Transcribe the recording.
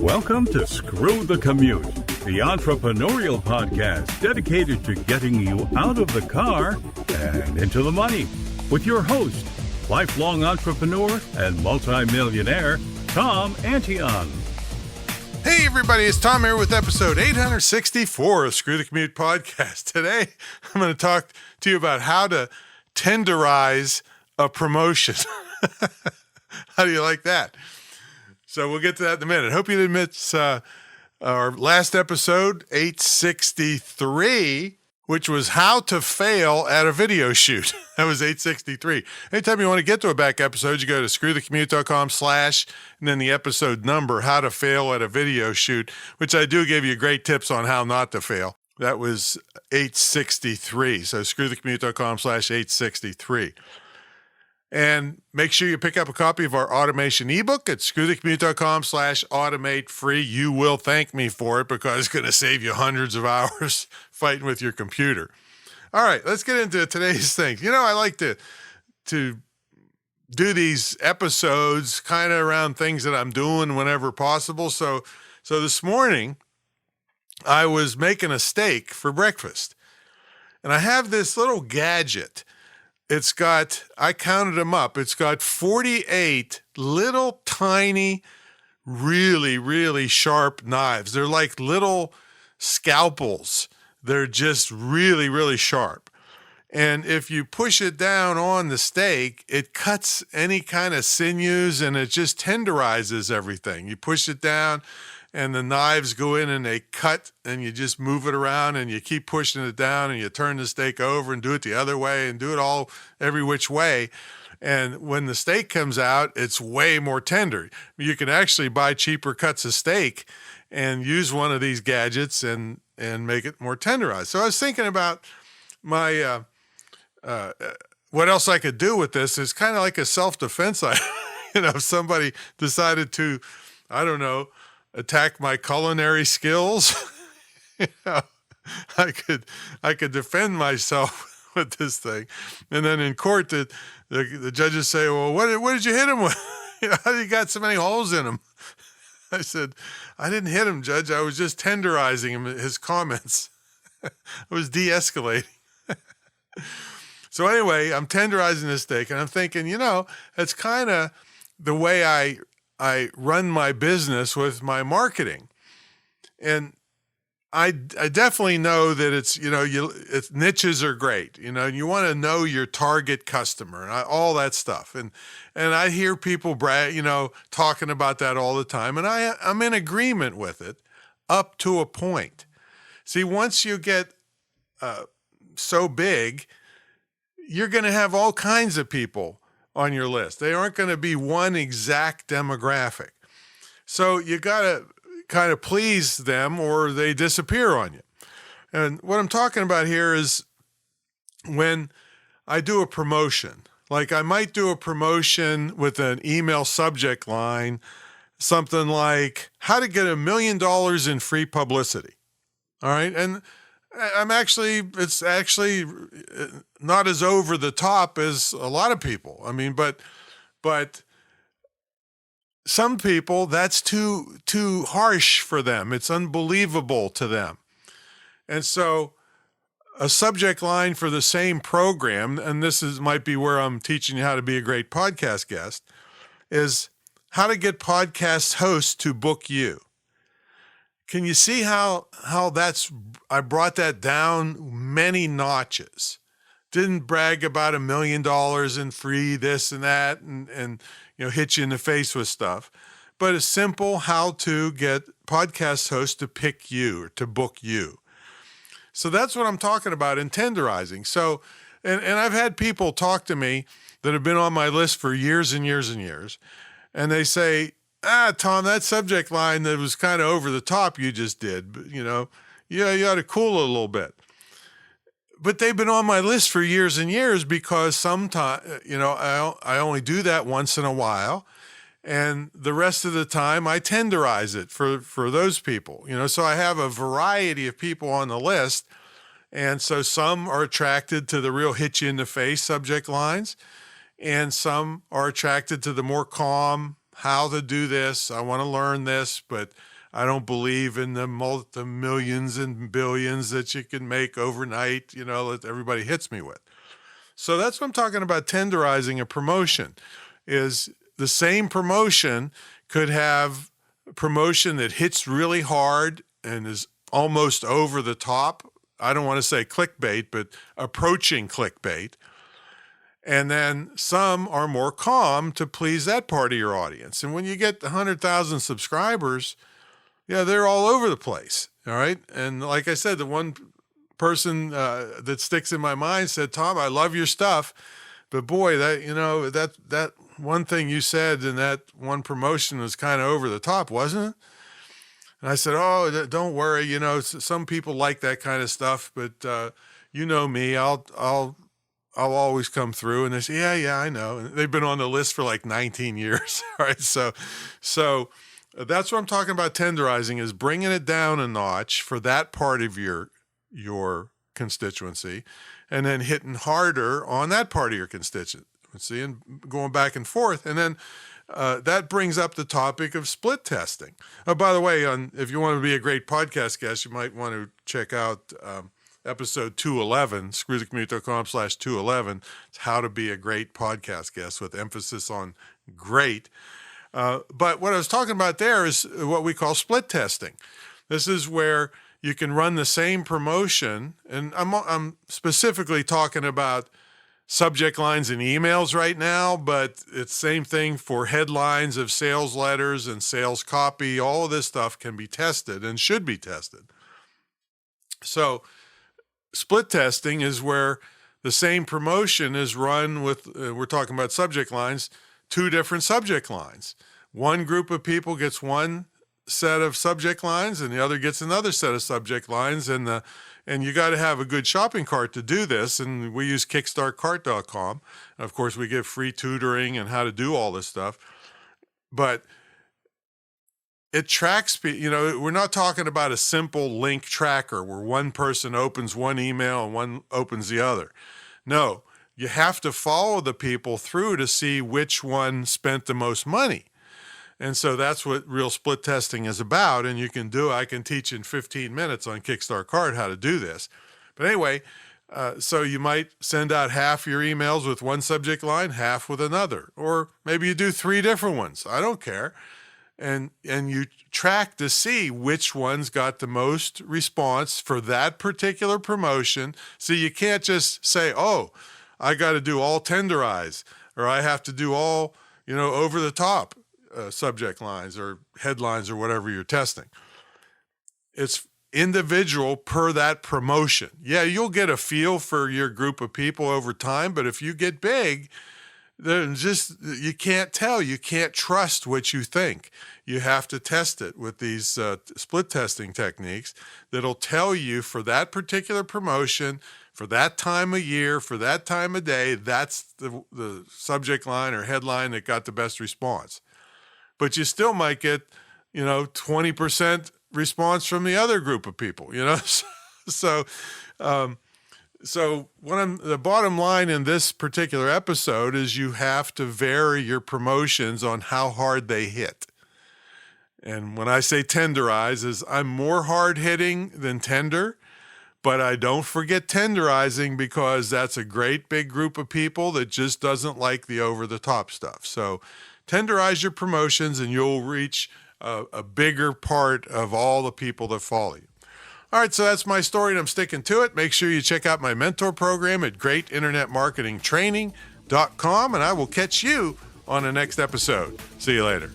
Welcome to Screw the Commute, the entrepreneurial podcast dedicated to getting you out of the car and into the money. With your host, lifelong entrepreneur and multimillionaire, Tom Antion. Hey everybody, it's Tom here with episode 864 of Screw the Commute podcast. Today, I'm going to talk to you about how to tenderize a promotion. How do you like that? So we'll get to that in a minute. Hope you didn't miss our last episode, 863, which was how to fail at a video shoot. That was 863. Anytime you want to get to a back episode, you go to screwthecommute.com/ and then the episode number, how to fail at a video shoot, which I do give you great tips on how not to fail. That was 863. So screwthecommute.com/ 863. And make sure you pick up a copy of our automation ebook at screwthecommute.com/automate free. You will thank me for it because it's going to save you hundreds of hours fighting with your computer. All right, let's get into today's thing. You know, I like to do these episodes kind of around things that I'm doing whenever possible. So this morning, I was making a steak for breakfast. And I have this little gadget. It's got, I counted them up, it's got 48 little tiny, really, really sharp knives. They're like little scalpels. They're just really, really sharp. And if you push it down on the steak, it cuts any kind of sinews and it just tenderizes everything. You push it down and the knives go in and they cut and you just move it around and you keep pushing it down and you turn the steak over and do it the other way and do it all every which way. And when the steak comes out, it's way more tender. You can actually buy cheaper cuts of steak and use one of these gadgets and make it more tenderized. So I was thinking about my what else I could do with this. It's kind of like a self-defense item. If somebody decided to, I don't know, attack my culinary skills, I could defend myself with this thing. And then in court, the judges say, well, what did you hit him with? How you got so many holes in him? I said, I didn't hit him, Judge. I was just tenderizing him, his comments. I was de-escalating. So anyway, I'm tenderizing this steak and I'm thinking, it's kind of the way I run my business with my marketing. And I definitely know that it's niches are great, and you want to know your target customer and all that stuff. And I hear people talking about that all the time. And I'm in agreement with it up to a point. See, once you get so big, you're going to have all kinds of people on your list. They aren't going to be one exact demographic. So you got to kind of please them or they disappear on you. And what I'm talking about here is when I do a promotion, like I might do a promotion with an email subject line, something like how to get $1 million in free publicity. All right. And it's actually not as over the top as a lot of people. I mean, but some people, that's too harsh for them. It's unbelievable to them. And so a subject line for the same program, and might be where I'm teaching you how to be a great podcast guest, is how to get podcast hosts to book you. Can you see how I brought that down many notches? Didn't brag about $1 million in free this and that and hit you in the face with stuff, but a simple how to get podcast hosts to pick you or to book you. So that's what I'm talking about in tenderizing. So, and I've had people talk to me that have been on my list for years and years and years, and they say, Tom, that subject line that was kind of over the top you just did, but, you ought to cool it a little bit. But they've been on my list for years and years because sometimes, I only do that once in a while. And the rest of the time I tenderize it for those people, so I have a variety of people on the list. And so some are attracted to the real hit you in the face subject lines. And some are attracted to the more calm, how to do this. I want to learn this, but I don't believe in the multi-millions and billions that you can make overnight, that everybody hits me with. So that's what I'm talking about. Tenderizing a promotion is the same promotion could have a promotion that hits really hard and is almost over the top. I don't want to say clickbait, but approaching clickbait. And then some are more calm to please that part of your audience. And when you get 100,000 subscribers, they're all over the place. All right. And like I said, the one person that sticks in my mind said, Tom, I love your stuff, but boy, that one thing you said in that one promotion was kind of over the top, wasn't it? And I said, oh, don't worry. Some people like that kind of stuff, but you know me, I'll always come through. And they say, yeah, I know. And they've been on the list for like 19 years. All right. So that's what I'm talking about. Tenderizing is bringing it down a notch for that part of your constituency, and then hitting harder on that part of your constituency and going back and forth. And then that brings up the topic of split testing. Oh, by the way, if you want to be a great podcast guest, you might want to check out episode 211, screwthecommute.com/211. It's how to be a great podcast guest with emphasis on great. But what I was talking about there is what we call split testing. This is where you can run the same promotion, and I'm specifically talking about subject lines in emails right now, but it's the same thing for headlines of sales letters and sales copy. All of this stuff can be tested and should be tested. So split testing is where the same promotion is run with, we're talking about subject lines, two different subject lines. One group of people gets one set of subject lines and the other gets another set of subject lines, and you got to have a good shopping cart to do this, and we use kickstartcart.com. Of course, we give free tutoring and how to do all this stuff, but it tracks, we're not talking about a simple link tracker where one person opens one email and one opens the other. No, you have to follow the people through to see which one spent the most money. And so that's what real split testing is about. And I can teach in 15 minutes on Kickstart Card how to do this. But anyway, so you might send out half your emails with one subject line, half with another, or maybe you do 3 different ones. I don't care. And you track to see which ones got the most response for that particular promotion. So you can't just say, oh, I got to do all Tenderize, or I have to do all, over the top subject lines or headlines or whatever you're testing. It's individual per that promotion. Yeah, you'll get a feel for your group of people over time, but if you get big, then you can't tell. You can't trust what you think. You have to test it with these split testing techniques that'll tell you for that particular promotion, for that time of year, for that time of day, that's the subject line or headline that got the best response. But you still might get, 20% response from the other group of people, So the bottom line in this particular episode is you have to vary your promotions on how hard they hit. And when I say tenderize, is I'm more hard hitting than tender, but I don't forget tenderizing because that's a great big group of people that just doesn't like the over the top stuff. So tenderize your promotions and you'll reach a bigger part of all the people that follow you. All right, so that's my story and I'm sticking to it. Make sure you check out my mentor program at greatinternetmarketingtraining.com, and I will catch you on the next episode. See you later.